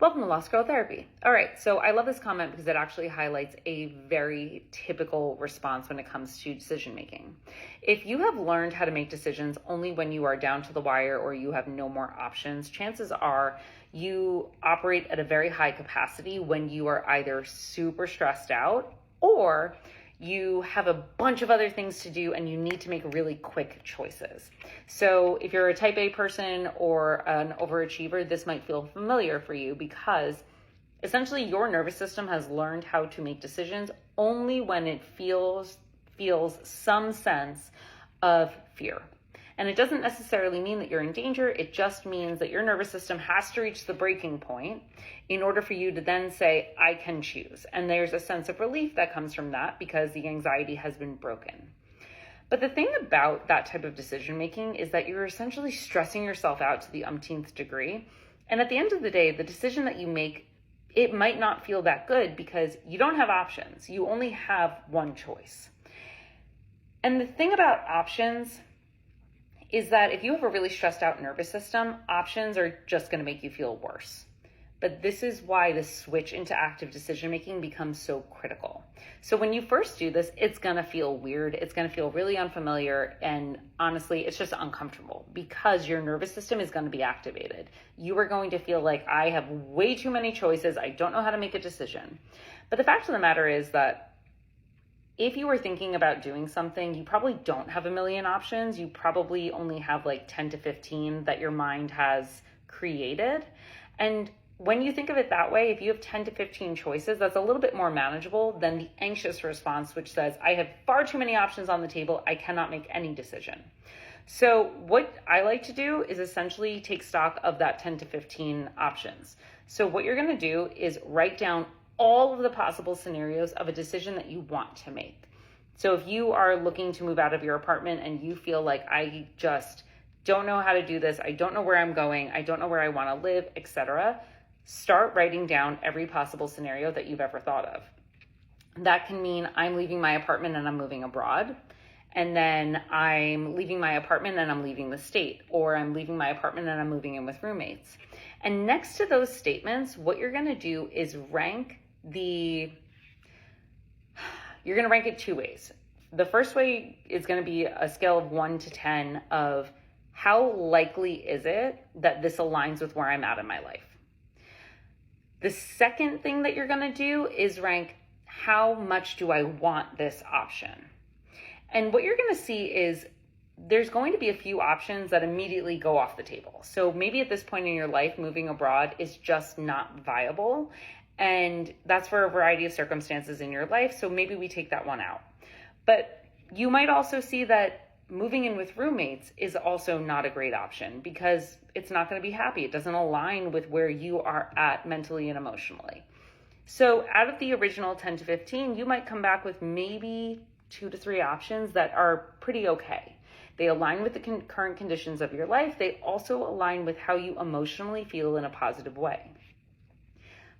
Welcome to Law School Therapy. All right, so I love this comment because it actually highlights a very typical response when it comes to decision making. If you have learned how to make decisions only when you are down to the wire or you have no more options, chances are you operate at a very high capacity when you are either super stressed out or you have a bunch of other things to do and you need to make really quick choices. So if you're a type A person or an overachiever, this might feel familiar for you because essentially your nervous system has learned how to make decisions only when it feels some sense of fear. And it doesn't necessarily mean that you're in danger. It just means that your nervous system has to reach the breaking point in order for you to then say, I can choose. And there's a sense of relief that comes from that because the anxiety has been broken. But the thing about that type of decision making is that you're essentially stressing yourself out to the umpteenth degree. And at the end of the day, the decision that you make, it might not feel that good because you don't have options. You only have one choice. And the thing about options is that if you have a really stressed out nervous system, options are just going to make you feel worse. But this is why the switch into active decision making becomes so critical. So when you first do this, it's going to feel weird. It's going to feel really unfamiliar. And honestly, it's just uncomfortable because your nervous system is going to be activated. You are going to feel like I have way too many choices. I don't know how to make a decision. But the fact of the matter is that if you were thinking about doing something, you probably don't have a million options. You probably only have like 10 to 15 that your mind has created. And when you think of it that way, if you have 10 to 15 choices, that's a little bit more manageable than the anxious response, which says, I have far too many options on the table. I cannot make any decision. So what I like to do is essentially take stock of that 10 to 15 options. So what you're going to do is write down all of the possible scenarios of a decision that you want to make. So if you are looking to move out of your apartment and you feel like I just don't know how to do this, I don't know where I'm going, I don't know where I want to live, etc., start writing down every possible scenario that you've ever thought of. That can mean I'm leaving my apartment and I'm moving abroad. And then I'm leaving my apartment and I'm leaving the state, or I'm leaving my apartment and I'm moving in with roommates. And next to those statements, what you're going to do is you're going to rank it two ways. The first way is going to be a scale of 1 to 10 of how likely is it that this aligns with where I'm at in my life. The second thing that you're going to do is rank how much do I want this option. And what you're going to see is there's going to be a few options that immediately go off the table. So maybe at this point in your life, moving abroad is just not viable. And that's for a variety of circumstances in your life. So maybe we take that one out. But you might also see that moving in with roommates is also not a great option because it's not going to be happy. It doesn't align with where you are at mentally and emotionally. So out of the original 10 to 15, you might come back with maybe 2 to 3 options that are pretty okay. They align with the current conditions of your life. They also align with how you emotionally feel in a positive way.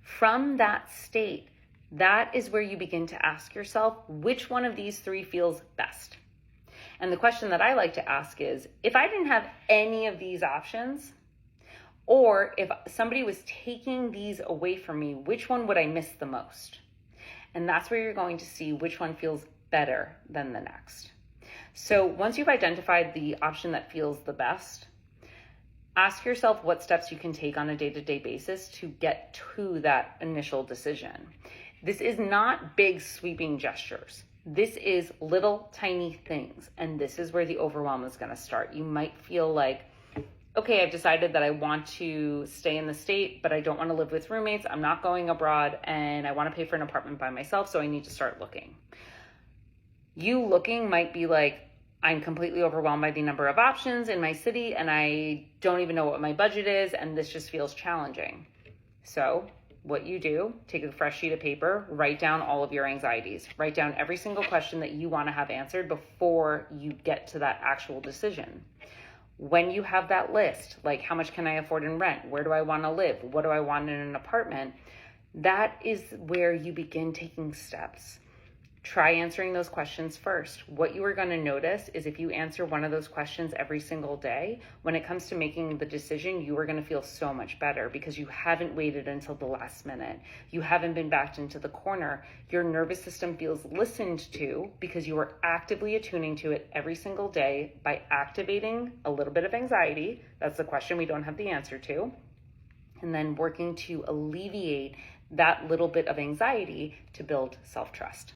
From that state, that is where you begin to ask yourself, which one of these 3 feels best? And the question that I like to ask is, if I didn't have any of these options, or if somebody was taking these away from me, which one would I miss the most? And that's where you're going to see which one feels better than the next. So once you've identified the option that feels the best, ask yourself what steps you can take on a day-to-day basis to get to that initial decision. This is not big sweeping gestures. This is little tiny things. And this is where the overwhelm is going to start. You might feel like, okay, I've decided that I want to stay in the state, but I don't want to live with roommates. I'm not going abroad and I want to pay for an apartment by myself. So I need to start looking. You looking might be like, I'm completely overwhelmed by the number of options in my city and I don't even know what my budget is and this just feels challenging. So what you do, take a fresh sheet of paper, write down all of your anxieties, write down every single question that you want to have answered before you get to that actual decision. When you have that list, like how much can I afford in rent? Where do I want to live? What do I want in an apartment? That is where you begin taking steps. Try answering those questions first. What you are going to notice is if you answer one of those questions every single day, when it comes to making the decision, you are going to feel so much better because you haven't waited until the last minute. You haven't been backed into the corner. Your nervous system feels listened to because you are actively attuning to it every single day by activating a little bit of anxiety. That's the question we don't have the answer to. And then working to alleviate that little bit of anxiety to build self-trust.